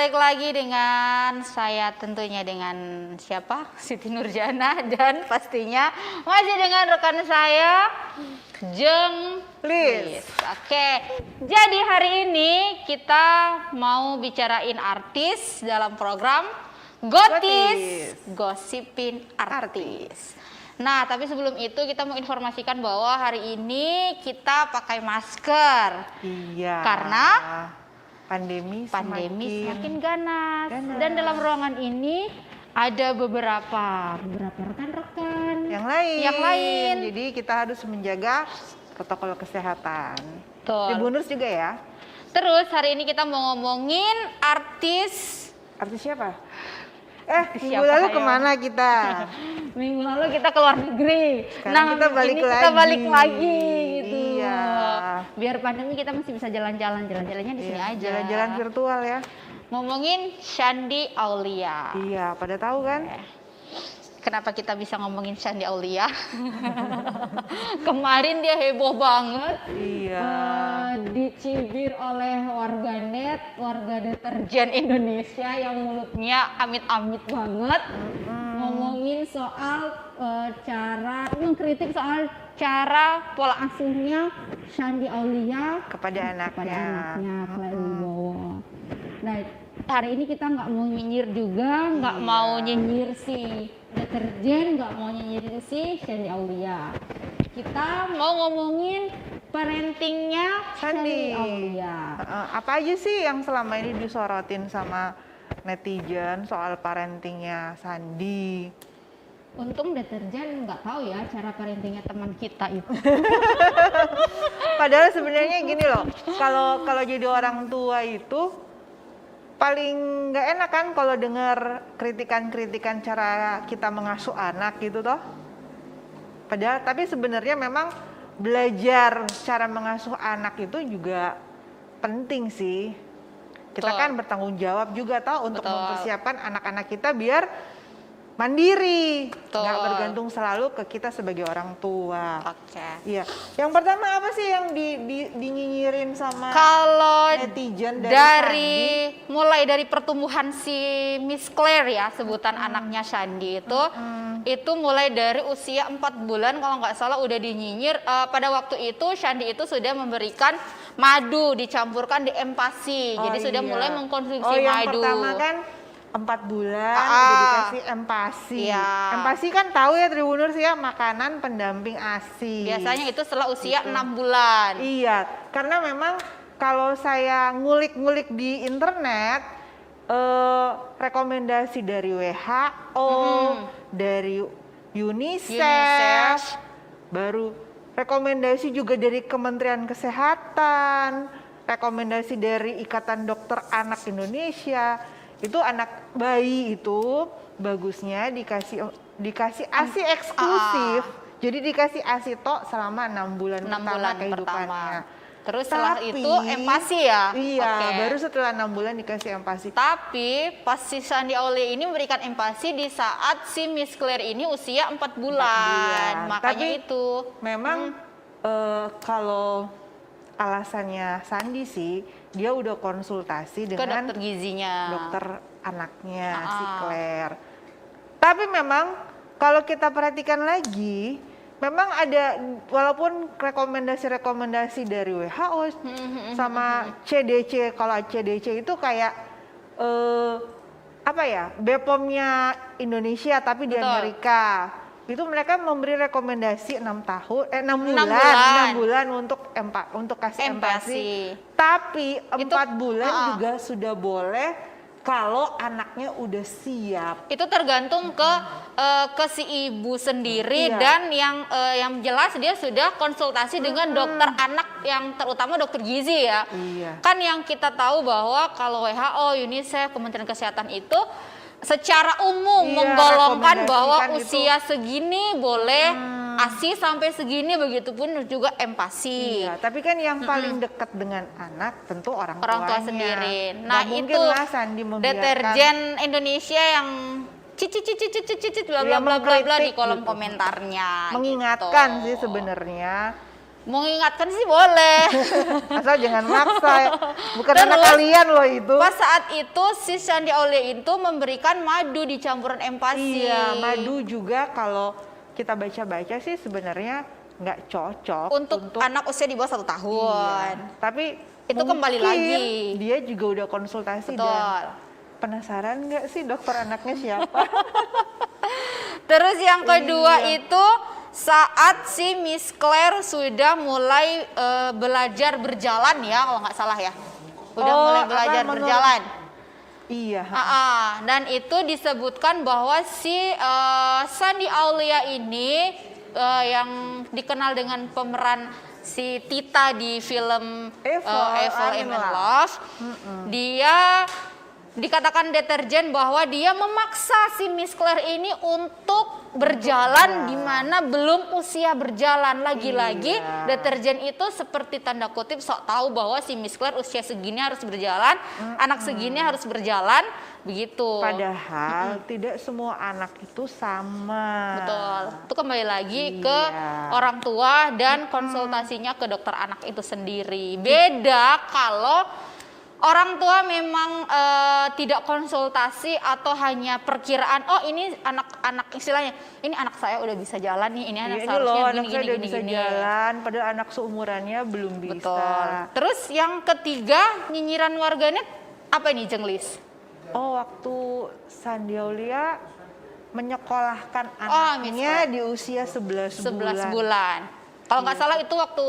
balik lagi dengan saya tentunya dengan siapa? Siti Nurjana dan pastinya masih dengan rekan saya Jeng Lis. Oke, jadi hari ini kita mau bicarain artis dalam program Gotis, Gosipin Artis. Nah, tapi sebelum itu kita mau informasikan bahwa hari ini kita pakai masker. Iya. Karena pandemi semakin ganas. Dan dalam ruangan ini ada beberapa rekan-rekan yang lain. Jadi kita harus menjaga protokol kesehatan. Betul. Ibu Nurs juga ya. Terus hari ini kita mau ngomongin artis siapa? Minggu lalu kemana kita? Minggu lalu kita ke luar negeri. Sekarang kita balik lagi. Kita balik lagi gitu. Iya. Biar pandemi kita masih bisa jalan-jalan. Jalan-jalannya di sini aja. Jalan-jalan virtual ya. Ngomongin Shandy Aulia. Iya, pada tahu kan? Kenapa kita bisa ngomongin Shandy Aulia? Kemarin dia heboh banget. Iya. Dicibir oleh warga deterjen Indonesia yang mulutnya amit-amit banget. Ngomongin soal mengkritik soal cara pola asuhnya Shandy Aulia kepada anaknya Clara Wibowo. Nah, hari ini kita nggak mau nyinyir juga, nggak mau nyinyir si deterjen, nggak mau nyinyir si Shandy Aulia. Kita mau ngomongin parentingnya Shandy Aulia. Apa aja sih yang selama ini disorotin sama netizen soal parentingnya Shandy? Untung deterjen nggak tahu ya cara parentingnya teman kita itu. Padahal sebenarnya gini loh, kalau jadi orang tua itu paling nggak enak kan kalau dengar kritikan cara kita mengasuh anak gitu toh. Padahal tapi sebenarnya memang belajar cara mengasuh anak itu juga penting sih. Kita kan bertanggung jawab juga toh untuk mempersiapkan anak-anak kita biar mandiri, nggak bergantung selalu ke kita sebagai orang tua. Oke. Iya. Yang pertama apa sih yang dinyinyirin sama netizen mulai dari pertumbuhan si Miss Claire ya, sebutan anaknya Shandy itu mulai dari usia 4 bulan kalau nggak salah udah dinyinyir. Pada waktu itu Shandy itu sudah memberikan madu dicampurkan di empasi, jadi sudah mulai mengkonsumsi madu. Yang pertama kan 4 bulan udah dikasih empasi. Empasi kan tahu ya Tribuners ya, makanan pendamping ASI. Biasanya itu setelah usia 6 bulan. Iya, karena memang kalau saya ngulik-ngulik di internet, rekomendasi dari WHO, dari UNICEF, baru rekomendasi juga dari Kementerian Kesehatan, rekomendasi dari Ikatan Dokter Anak Indonesia. Itu anak bayi itu bagusnya dikasih ASI eksklusif. Jadi dikasih ASI tok selama 6 bulan pertama kehidupannya. Terus setelah itu empasi ya? Iya, baru setelah 6 bulan dikasih empasi. Tapi pas si Shandy Aulia ini memberikan empasi di saat si Miss Claire ini usia 4 bulan. Makanya itu memang kalau alasannya Shandy sih, dia udah konsultasi dengan dokter gizinya, dokter anaknya si Claire. Tapi memang kalau kita perhatikan lagi, memang ada walaupun rekomendasi dari WHO sama CDC, kalau CDC itu kayak BPOM-nya Indonesia tapi di Amerika. Itu mereka memberi rekomendasi 6 bulan untuk kasih empasi. Tapi 4 bulan juga sudah boleh kalau anaknya udah siap. Itu tergantung ke si ibu sendiri dan yang jelas dia sudah konsultasi dengan dokter anak yang terutama dokter gizi ya. Kan yang kita tahu bahwa kalau WHO, UNICEF, Kementerian Kesehatan itu secara umum menggolongkan bahwa usia segini boleh ASI sampai segini, begitupun juga empasi. Iya, tapi kan yang paling dekat dengan anak tentu orang tua sendiri. Nah, itu deterjen Indonesia yang cicit bla bla bla bla di kolom komentarnya. Mengingatkan sih sebenarnya Mengingatkan sih boleh. Asal jangan maksa. Bukan Terus, anak kalian loh itu. Pas saat itu si Sandi Aulia itu memberikan madu di campuran empasi. Iya, madu juga kalau kita baca-baca sih sebenarnya nggak cocok Untuk anak usia di bawah 1 tahun. Iya, tapi Itu kembali mungkin lagi. dia juga udah konsultasi. Betul. Dan penasaran nggak sih dokter anaknya siapa? Terus yang kedua Iya. itu saat si Miss Claire sudah mulai belajar berjalan ya, kalau nggak salah ya. Udah Oh, mulai apa, belajar menurut- berjalan. Iya. Dan itu disebutkan bahwa si Sandi Aulia ini yang dikenal dengan pemeran si Tita di film Evil I'm in Love, dia dikatakan deterjen bahwa dia memaksa si Miss Claire ini untuk berjalan di mana belum usia berjalan. Lagi-lagi Iya. deterjen itu seperti tanda kutip sok tahu bahwa si Miss Claire usia segini harus berjalan, anak segini harus berjalan, begitu. Padahal tidak semua anak itu sama. Betul. Itu kembali lagi ke Iya. orang tua dan konsultasinya ke dokter anak itu sendiri. Beda kalau orang tua memang tidak konsultasi atau hanya perkiraan, oh ini anak-anak istilahnya, ini anak saya udah bisa jalan nih, ini anak Iya, ini seharusnya loh gini, anak saya gini, udah gini, bisa gini. jalan, padahal anak seumurannya belum bisa. Betul. Terus yang ketiga, nyinyiran warganet apa ini, Jenglis? Oh, waktu Sandi Aulia menyekolahkan Miss anaknya Claire. di usia 11 11 bulan. bulan. Kalau nggak salah itu waktu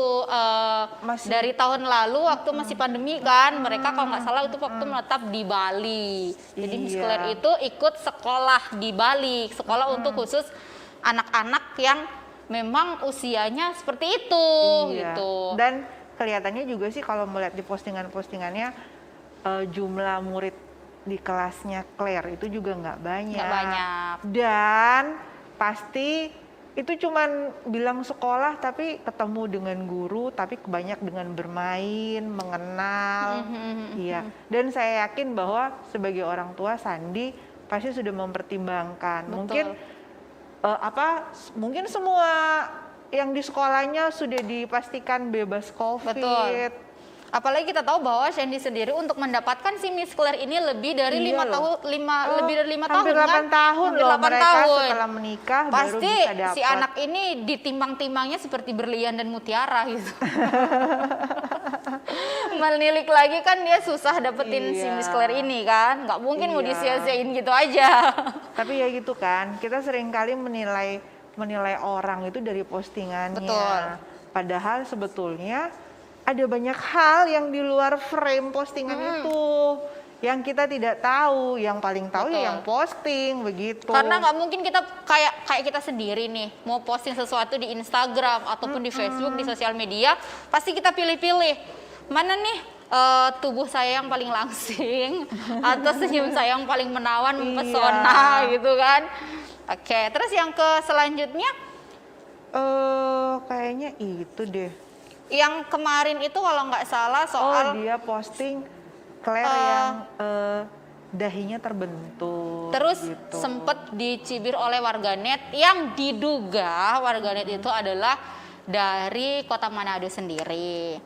Masih- dari tahun lalu waktu masih pandemi kan, mereka kalau nggak salah itu waktu menetap di Bali. Jadi Miss Iya. Claire itu ikut sekolah di Bali, sekolah untuk khusus anak-anak yang memang usianya seperti itu Iya. gitu. Dan kelihatannya juga sih kalau melihat di postingan-postingannya jumlah murid di kelasnya Claire itu juga nggak banyak. Nggak banyak. Dan pasti itu cuman bilang sekolah tapi ketemu dengan guru, tapi banyak dengan bermain, mengenal. Iya. Dan saya yakin bahwa sebagai orang tua Sandi pasti sudah mempertimbangkan. Betul. Mungkin semua yang di sekolahnya sudah dipastikan bebas COVID. Betul. Apalagi kita tahu bahwa Shandy sendiri untuk mendapatkan si Miss Claire ini lebih dari Iya 5 loh. tahun, lebih dari 5 tahun Hampir 8 kan? tahun Hampir loh 8 mereka tahun. setelah menikah baru Pasti bisa dapat. si anak ini ditimbang-timbangnya seperti berlian dan mutiara gitu. Menilik lagi kan dia susah dapetin si Iya. Miss Claire ini kan, nggak mungkin mau Iya. disia-siain gitu aja. Tapi ya gitu kan, kita seringkali menilai orang itu dari postingannya. Betul. Padahal sebetulnya ada banyak hal yang di luar frame postingan itu yang kita tidak tahu, yang paling tahu Betul. ya yang posting begitu. Karena nggak mungkin kita kayak kita sendiri nih mau posting sesuatu di Instagram ataupun di Facebook, di sosial media, pasti kita pilih-pilih mana nih tubuh saya yang paling langsing atau senyum saya yang paling menawan, mempesona gitu kan. Oke, terus yang selanjutnya Kayaknya itu deh. yang kemarin itu kalau nggak salah soal Dia posting Claire yang dahinya terbentuk. terus gitu. sempet dicibir oleh warganet yang diduga warganet itu adalah dari kota Manado sendiri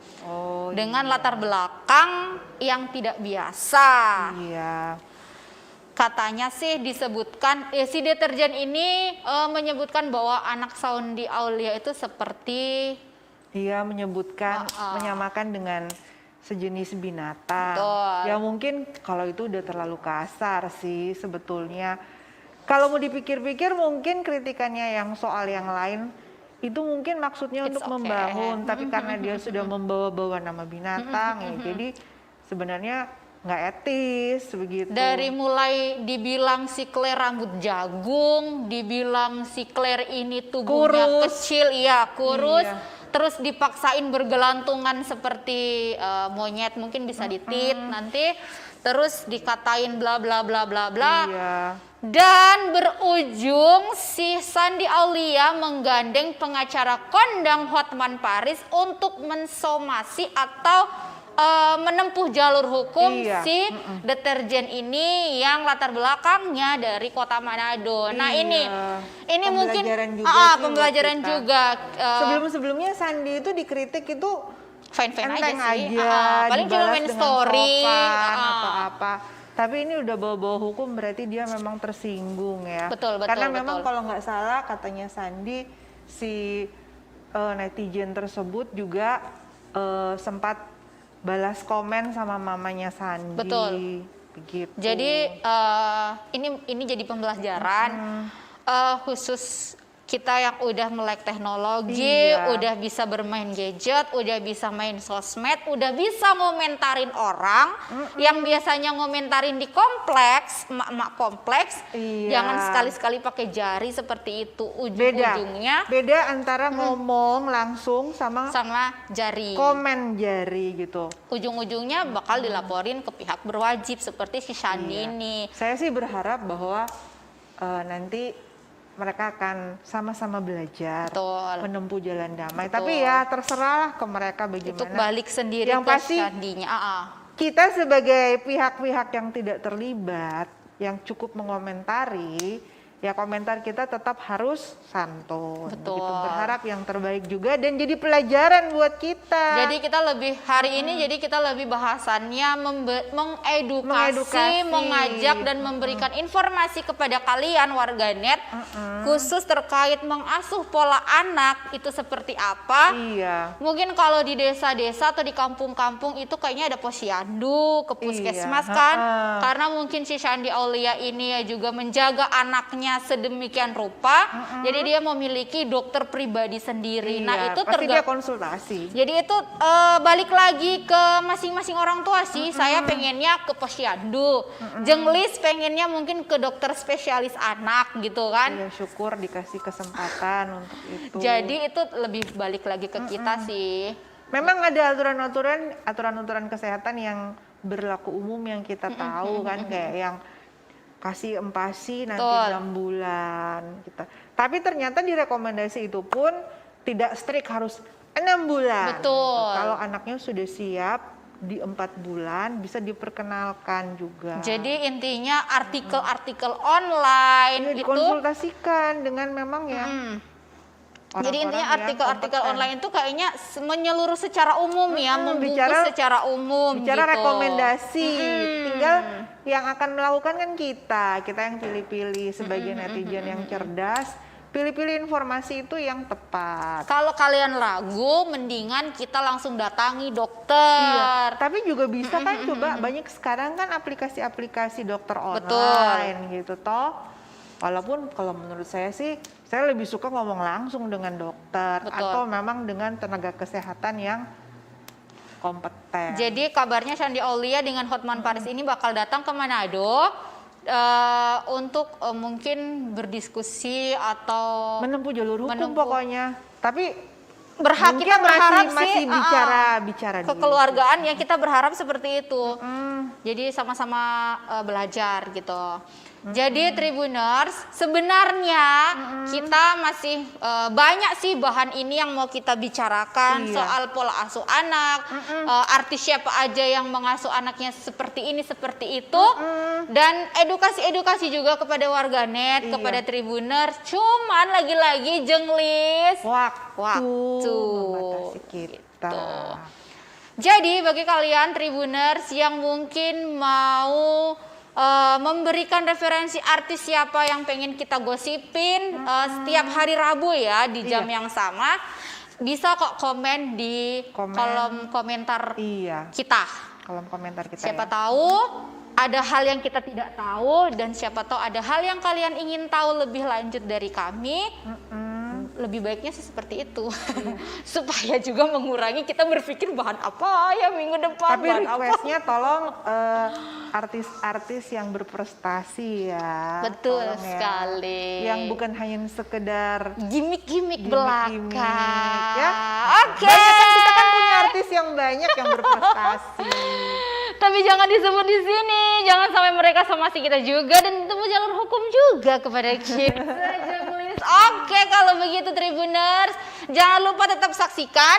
dengan latar belakang yang tidak biasa. Iya. Katanya sih disebutkan si deterjen ini menyebutkan bahwa anak Sandi Aulia itu seperti Dia menyebutkan menyamakan dengan sejenis binatang. Betul. Ya mungkin kalau itu udah terlalu kasar sih sebetulnya. Kalau mau dipikir-pikir mungkin kritikannya yang soal yang lain itu mungkin maksudnya It's untuk okay. membangun, tapi karena dia sudah membawa-bawa nama binatang ya, jadi sebenarnya nggak etis begitu. dari mulai dibilang si Claire rambut jagung, dibilang si Claire ini tubuhnya Kurus. kecil, iya kurus. Iya. Terus dipaksain bergelantungan seperti monyet, mungkin bisa ditit nanti. Terus dikatain bla bla bla bla bla. Iya. Dan berujung si Sandi Aulia menggandeng pengacara kondang Hotman Paris untuk mensomasi atau menempuh jalur hukum Iya. si deterjen ini yang latar belakangnya dari Kota Manado. Nah, Iya. ini mungkin Pembelajaran juga sih buat pembelajaran kita. juga. Sebelum-sebelumnya Sandi itu dikritik itu Fine-fine aja enteng sih. aja, Paling cuma dibalas main dengan story. sopan atau apa. Tapi ini udah bawa-bawa hukum, berarti dia memang tersinggung ya. Betul, Karena betul, memang betul. kalau nggak salah katanya Sandi, si netizen tersebut juga sempat balas komen sama mamanya Sandi. Betul. Begitu. Jadi ini jadi pembelajaran khusus kita yang udah melek teknologi, Iya. udah bisa bermain gadget, udah bisa main sosmed, udah bisa ngomentarin orang yang biasanya ngomentarin di kompleks, emak-emak kompleks, Iya. jangan sekali-sekali pakai jari seperti itu. beda Ujung-ujungnya antara ngomong langsung sama sama jari. komen jari gitu. Ujung-ujungnya bakal dilaporin ke pihak berwajib seperti si Sandi Iya. ini. Saya sih berharap bahwa nanti mereka akan sama-sama belajar, Betul. menempuh jalan damai. Betul. Tapi ya terserahlah ke mereka bagaimana. Itu balik sendiri Yang ke pasti Sandinya. kita sebagai pihak-pihak yang tidak terlibat, yang cukup mengomentari, ya komentar kita tetap harus santun. Betul. Begitu. Berharap yang terbaik juga dan jadi pelajaran buat kita. Jadi kita lebih hari ini jadi kita lebih bahasannya mengedukasi, Mengedukasi. mengajak dan memberikan informasi kepada kalian warganet khusus terkait mengasuh pola anak itu seperti apa. Iya. Mungkin kalau di desa-desa atau di kampung-kampung itu kayaknya ada posyandu, ke puskesmas Iya, kan. ha-ha. Karena mungkin si Sandi Aulia ini ya juga menjaga anaknya sedemikian rupa. Jadi dia memiliki dokter pribadi sendiri. Nah, Iya, itu pasti dia konsultasi. jadi itu balik lagi ke masing-masing orang tua sih. Saya pengennya ke posyandu. Jenglis pengennya mungkin ke dokter spesialis anak gitu kan. Iya, syukur dikasih kesempatan untuk itu. Jadi itu lebih balik lagi ke kita sih. Memang ada aturan-aturan kesehatan yang berlaku umum yang kita tahu kan, kayak yang kasih empasi nanti Betul. 6 bulan kita. Tapi ternyata di rekomendasi itu pun tidak strict harus 6 bulan. Betul. Kalau anaknya sudah siap di 4 bulan bisa diperkenalkan juga. Jadi intinya artikel-artikel online Iya, itu dikonsultasikan dengan memang ya. Jadi orang-orang intinya yang artikel-artikel kompeten. online itu kayaknya menyeluruh secara umum ya, membungkus bicara- secara umum Bicara gitu. rekomendasi, tinggal yang akan melakukan kan kita yang pilih-pilih sebagai netizen yang cerdas, pilih-pilih informasi itu yang tepat. Kalau kalian ragu, mendingan kita langsung datangi Iya, dokter. tapi juga bisa kan coba banyak sekarang kan aplikasi-aplikasi dokter Betul. online gitu toh. Walaupun kalau menurut saya sih, saya lebih suka ngomong langsung dengan dokter Betul. atau memang dengan tenaga kesehatan yang kompeten. Jadi kabarnya Sandi Aulia dengan Hotman Paris ini bakal datang ke Manado untuk mungkin berdiskusi atau menempuh jalur hukum menempuh. pokoknya. Tapi berhak mungkin kita berharap masih sih bicara dulu. kekeluargaan yang kita berharap seperti itu. Jadi sama-sama belajar gitu. Jadi Tribuners, sebenarnya kita masih banyak sih bahan ini yang mau kita bicarakan. Iya. Soal pola asuh anak, artis siapa aja yang mengasuh anaknya seperti ini seperti itu, dan edukasi juga kepada warganet, Iya. kepada Tribuners. Cuman lagi-lagi jenglis waktu membatasi Gitu. kita. Jadi bagi kalian Tribuners yang mungkin mau memberikan referensi artis siapa yang pengen kita gosipin setiap hari Rabu ya di jam yang sama, bisa kok komen di kolom komentar Iya, kita. kolom komentar kita Siapa ya. tahu ada hal yang kita tidak tahu dan siapa tahu ada hal yang kalian ingin tahu lebih lanjut dari kami. Lebih baiknya sih seperti itu. Supaya juga mengurangi kita berpikir bahan apa ya minggu depan. Tapi bahan apa. requestnya tolong artis-artis yang berprestasi ya. Betul Tolong ya. sekali. Yang bukan hanya sekedar Gimik-gimik gimmick-gimmick, belaka. ya. Oke. Banyak kan, kita kan punya artis yang banyak yang berprestasi. Tapi jangan disebut di sini. Jangan sampai mereka somasi kita juga dan temu jalur hukum juga kepada kita. Oke, kalau begitu Tribuners, jangan lupa tetap saksikan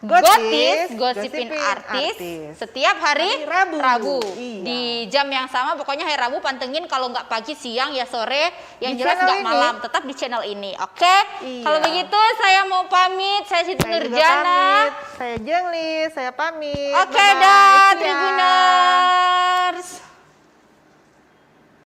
Gosipin artis setiap hari Hari Rabu. Iya. Di jam yang sama, pokoknya hari Rabu pantengin, kalau nggak pagi, siang, ya sore, yang Di jelas channel nggak ini. malam, tetap di channel ini. Oke? Iya. Kalau begitu saya mau pamit, saya Siti Saya juga Nurjana. pamit. Saya Jenglis, saya pamit. Oke Bye-bye. dah, See ya. Tribuners.